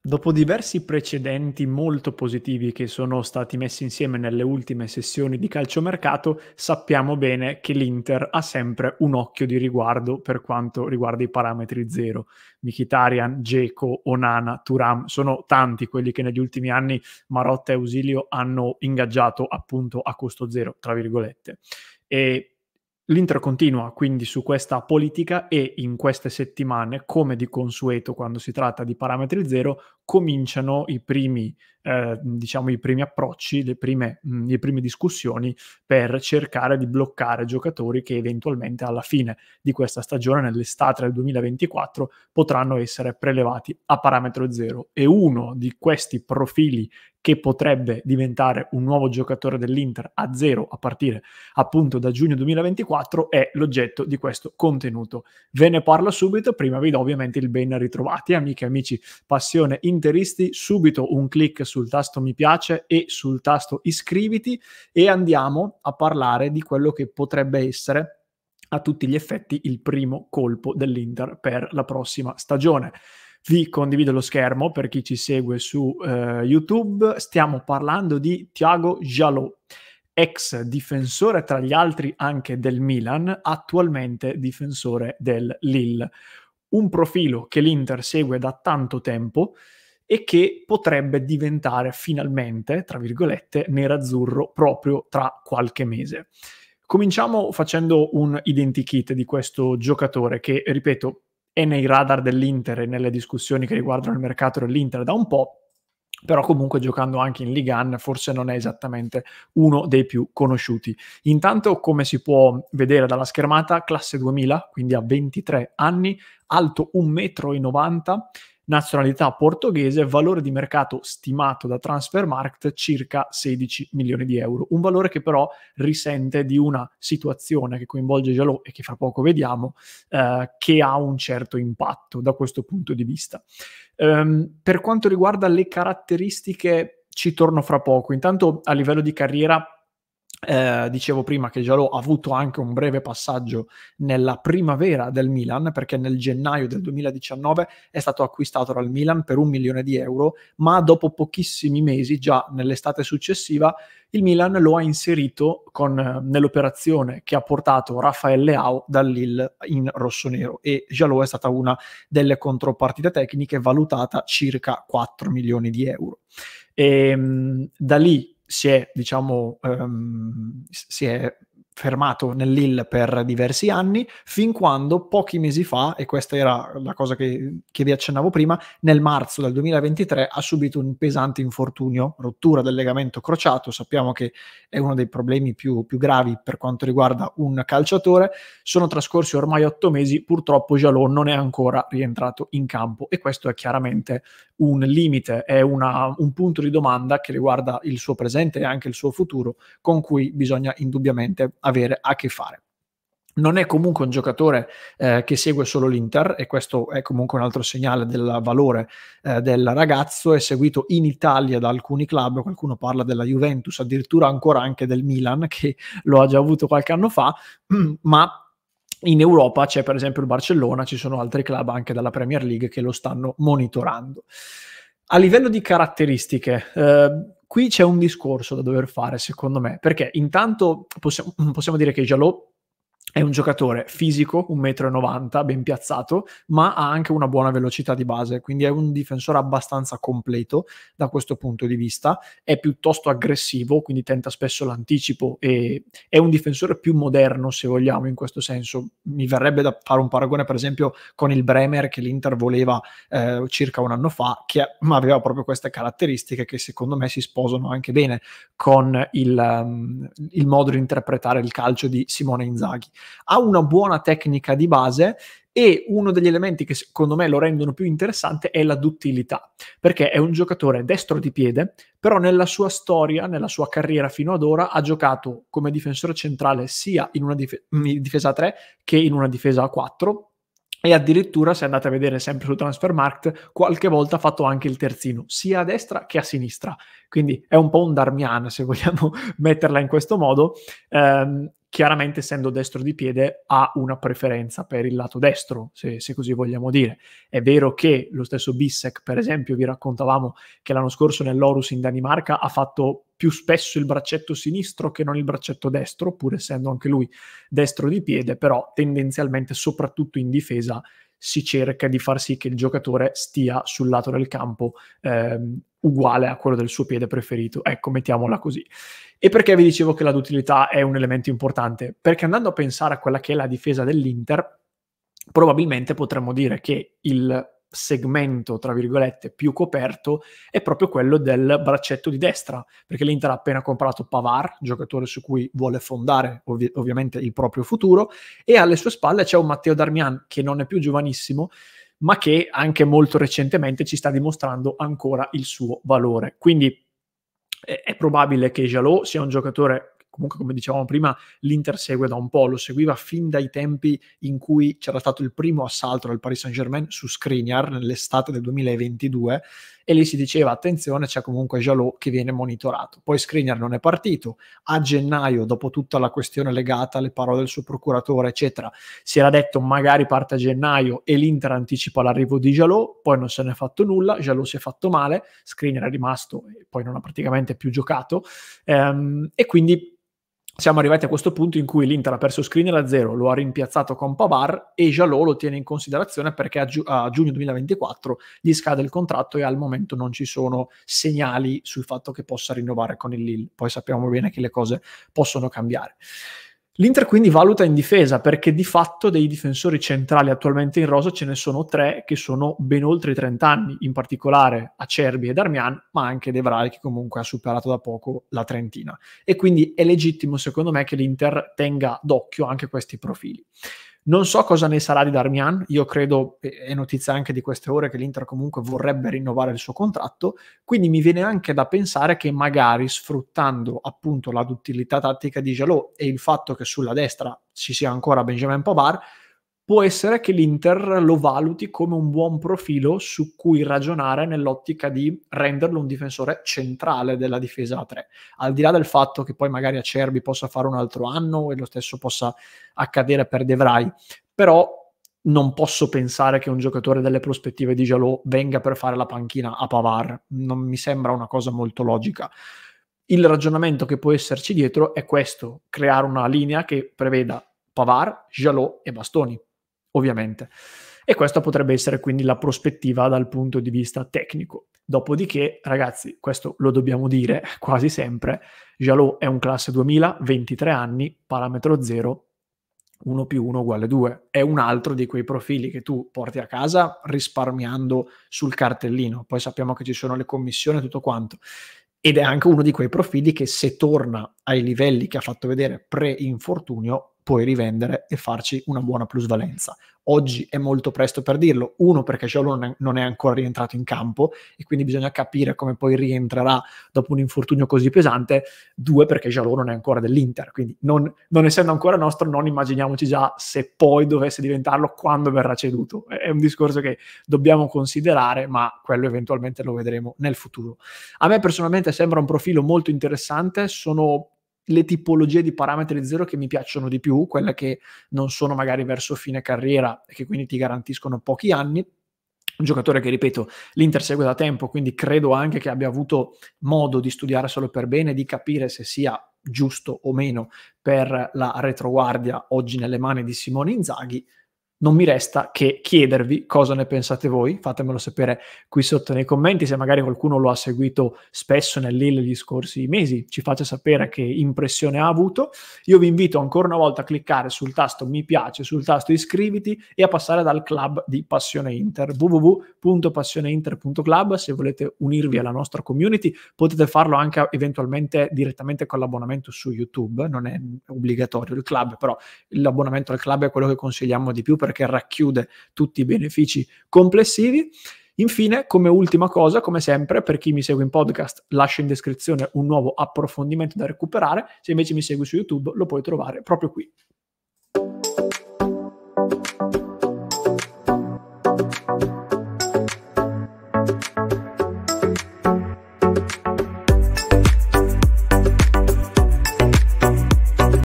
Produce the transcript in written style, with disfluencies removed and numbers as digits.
Dopo diversi precedenti molto positivi che sono stati messi insieme nelle ultime sessioni di calciomercato, sappiamo bene che l'Inter ha sempre un occhio di riguardo per quanto riguarda i parametri zero. Mkhitaryan, Dzeko, Onana, Thuram, sono tanti quelli che negli ultimi anni Marotta e Ausilio hanno ingaggiato appunto a costo zero, tra virgolette. E l'Inter continua quindi su questa politica e in queste settimane, come di consueto quando si tratta di parametri zero, cominciano diciamo i primi approcci, le prime discussioni per cercare di bloccare giocatori che eventualmente alla fine di questa stagione, nell'estate del 2024, potranno essere prelevati a parametro zero. E uno di questi profili che potrebbe diventare un nuovo giocatore dell'Inter a zero a partire appunto da giugno 2024 è l'oggetto di questo contenuto. Ve ne parlo subito, prima vi do ovviamente il ben ritrovati, amiche e amici passione interisti, subito un click sul tasto mi piace e sul tasto iscriviti e andiamo a parlare di quello che potrebbe essere a tutti gli effetti il primo colpo dell'Inter per la prossima stagione. Vi condivido lo schermo per chi ci segue su YouTube. Stiamo parlando di Thiago Jalot, ex difensore tra gli altri anche del Milan, attualmente difensore del Lille. Un profilo che l'Inter segue da tanto tempo e che potrebbe diventare finalmente, tra virgolette, nerazzurro proprio tra qualche mese. Cominciamo facendo un identikit di questo giocatore che, ripeto, è nei radar dell'Inter e nelle discussioni che riguardano il mercato dell'Inter da un po', però comunque giocando anche in Ligue 1 forse non è esattamente uno dei più conosciuti. Intanto, come si può vedere dalla schermata, classe 2000, quindi ha 23 anni, alto 1,90 m, nazionalità portoghese, valore di mercato stimato da Transfermarkt circa 16 milioni di euro, un valore che però risente di una situazione che coinvolge Jalot e che fra poco vediamo, che ha un certo impatto da questo punto di vista. Per quanto riguarda le caratteristiche ci torno fra poco. Intanto a livello di carriera dicevo prima che Jalot ha avuto anche un breve passaggio nella primavera del Milan, perché nel gennaio del 2019 è stato acquistato dal Milan per 1 milione di euro, ma dopo pochissimi mesi, già nell'estate successiva, il Milan lo ha inserito nell'operazione che ha portato Rafael Leao dal Lille in rossonero, e Jalot è stata una delle contropartite tecniche, valutata circa 4 milioni di euro. Da lì si è fermato nel Lille per diversi anni, fin quando pochi mesi fa, e questa era la cosa che vi accennavo prima, nel marzo del 2023 ha subito un pesante infortunio, rottura del legamento crociato. Sappiamo che è uno dei problemi più gravi per quanto riguarda un calciatore. Sono trascorsi ormai 8 mesi, purtroppo Jalot non è ancora rientrato in campo e questo è chiaramente un limite, è un punto di domanda che riguarda il suo presente e anche il suo futuro, con cui bisogna indubbiamente avere a che fare. Non è comunque un giocatore che segue solo l'Inter, e questo è comunque un altro segnale del valore del ragazzo. È seguito in Italia da alcuni club, qualcuno parla della Juventus, addirittura ancora anche del Milan, che lo ha già avuto qualche anno fa, ma in Europa c'è per esempio il Barcellona, ci sono altri club anche dalla Premier League che lo stanno monitorando. A livello di caratteristiche, qui c'è un discorso da dover fare secondo me, perché intanto possiamo dire che Jalot è un giocatore fisico, 1,90 m, ben piazzato, ma ha anche una buona velocità di base, quindi è un difensore abbastanza completo da questo punto di vista. È piuttosto aggressivo, quindi tenta spesso l'anticipo e è un difensore più moderno, se vogliamo, in questo senso. Mi verrebbe da fare un paragone per esempio con il Bremer che l'Inter voleva circa un anno fa, che aveva proprio queste caratteristiche che secondo me si sposano anche bene con il modo di interpretare il calcio di Simone Inzaghi. Ha una buona tecnica di base e uno degli elementi che secondo me lo rendono più interessante è la duttilità, perché è un giocatore destro di piede, però nella sua storia, nella sua carriera fino ad ora, ha giocato come difensore centrale sia in una difesa a 3 che in una difesa a 4, e addirittura, se andate a vedere sempre su Transfermarkt, qualche volta ha fatto anche il terzino, sia a destra che a sinistra. Quindi è un po' un Darmian, se vogliamo metterla in questo modo. Chiaramente, essendo destro di piede, ha una preferenza per il lato destro, se così vogliamo dire. È vero che lo stesso Bissek, per esempio, vi raccontavamo che l'anno scorso nell'Aarhus in Danimarca ha fatto più spesso il braccetto sinistro che non il braccetto destro, pur essendo anche lui destro di piede, però tendenzialmente, soprattutto in difesa, si cerca di far sì che il giocatore stia sul lato del campo uguale a quello del suo piede preferito. Ecco, mettiamola così. E perché vi dicevo che la duttilità è un elemento importante? Perché andando a pensare a quella che è la difesa dell'Inter, probabilmente potremmo dire che il segmento, tra virgolette, più coperto è proprio quello del braccetto di destra, perché l'Inter ha appena comprato Pavard, giocatore su cui vuole fondare ovviamente il proprio futuro, e alle sue spalle c'è un Matteo Darmian che non è più giovanissimo, ma che anche molto recentemente ci sta dimostrando ancora il suo valore. Quindi è probabile che Jalot sia un giocatore, comunque, come dicevamo prima, l'Inter segue da un po', lo seguiva fin dai tempi in cui c'era stato il primo assalto del Paris Saint-Germain su Skriniar nell'estate del 2022, e lì si diceva attenzione, c'è comunque Jalot che viene monitorato. Poi Skriniar non è partito, a gennaio, dopo tutta la questione legata alle parole del suo procuratore eccetera, si era detto magari parte a gennaio e l'Inter anticipa l'arrivo di Jalot, poi non se ne è fatto nulla, Jalot si è fatto male, Skriniar è rimasto e poi non ha praticamente più giocato, e quindi siamo arrivati a questo punto in cui l'Inter ha perso Skriniar a 0, lo ha rimpiazzato con Pavard e Jalot lo tiene in considerazione perché a giugno 2024 gli scade il contratto e al momento non ci sono segnali sul fatto che possa rinnovare con il Lille. Poi sappiamo bene che le cose possono cambiare. L'Inter quindi valuta in difesa perché di fatto dei difensori centrali attualmente in rosa ce ne sono 3 che sono ben oltre i 30 anni, in particolare Acerbi e Darmian, ma anche De Vrij che comunque ha superato da poco la trentina. E quindi è legittimo secondo me che l'Inter tenga d'occhio anche questi profili. Non so cosa ne sarà di Darmian, io credo, è notizia anche di queste ore, che l'Inter comunque vorrebbe rinnovare il suo contratto, quindi mi viene anche da pensare che magari sfruttando appunto la duttilità tattica di Jalot e il fatto che sulla destra ci sia ancora Benjamin Pavard, può essere che l'Inter lo valuti come un buon profilo su cui ragionare nell'ottica di renderlo un difensore centrale della difesa a 3. Al di là del fatto che poi magari Acerbi possa fare un altro anno e lo stesso possa accadere per De Vrij, però non posso pensare che un giocatore delle prospettive di Jalot venga per fare la panchina a Pavard. Non mi sembra una cosa molto logica. Il ragionamento che può esserci dietro è questo: creare una linea che preveda Pavard, Jalot e Bastoni, ovviamente. E questa potrebbe essere quindi la prospettiva dal punto di vista tecnico. Dopodiché, ragazzi, questo lo dobbiamo dire quasi sempre, Jalot è un classe 2000, 23 anni, parametro 0, 1 più 1 uguale 2. È un altro di quei profili che tu porti a casa risparmiando sul cartellino. Poi sappiamo che ci sono le commissioni e tutto quanto. Ed è anche uno di quei profili che, se torna ai livelli che ha fatto vedere pre-infortunio, puoi rivendere e farci una buona plusvalenza. Oggi è molto presto per dirlo, uno perché Jalot non è ancora rientrato in campo e quindi bisogna capire come poi rientrerà dopo un infortunio così pesante, due perché Jalot non è ancora dell'Inter, quindi non essendo ancora nostro non immaginiamoci già se poi dovesse diventarlo quando verrà ceduto. È un discorso che dobbiamo considerare, ma quello eventualmente lo vedremo nel futuro. A me personalmente sembra un profilo molto interessante, sono le tipologie di parametri zero che mi piacciono di più, quelle che non sono magari verso fine carriera e che quindi ti garantiscono pochi anni. Un giocatore che, ripeto, l'Inter segue da tempo, quindi credo anche che abbia avuto modo di studiare solo per bene, di capire se sia giusto o meno per la retroguardia oggi nelle mani di Simone Inzaghi. Non mi resta che chiedervi cosa ne pensate voi, fatemelo sapere qui sotto nei commenti, se magari qualcuno lo ha seguito spesso nel Lille gli scorsi mesi, ci faccia sapere che impressione ha avuto. Io vi invito ancora una volta a cliccare sul tasto mi piace, sul tasto iscriviti e a passare dal club di Passione Inter, www.passioneinter.club. Se volete unirvi alla nostra community potete farlo anche eventualmente direttamente con l'abbonamento su YouTube, non è obbligatorio il club, però l'abbonamento al club è quello che consigliamo di più perché racchiude tutti i benefici complessivi. Infine, come ultima cosa, come sempre, per chi mi segue in podcast, lascio in descrizione un nuovo approfondimento da recuperare. Se invece mi segui su YouTube, lo puoi trovare proprio qui.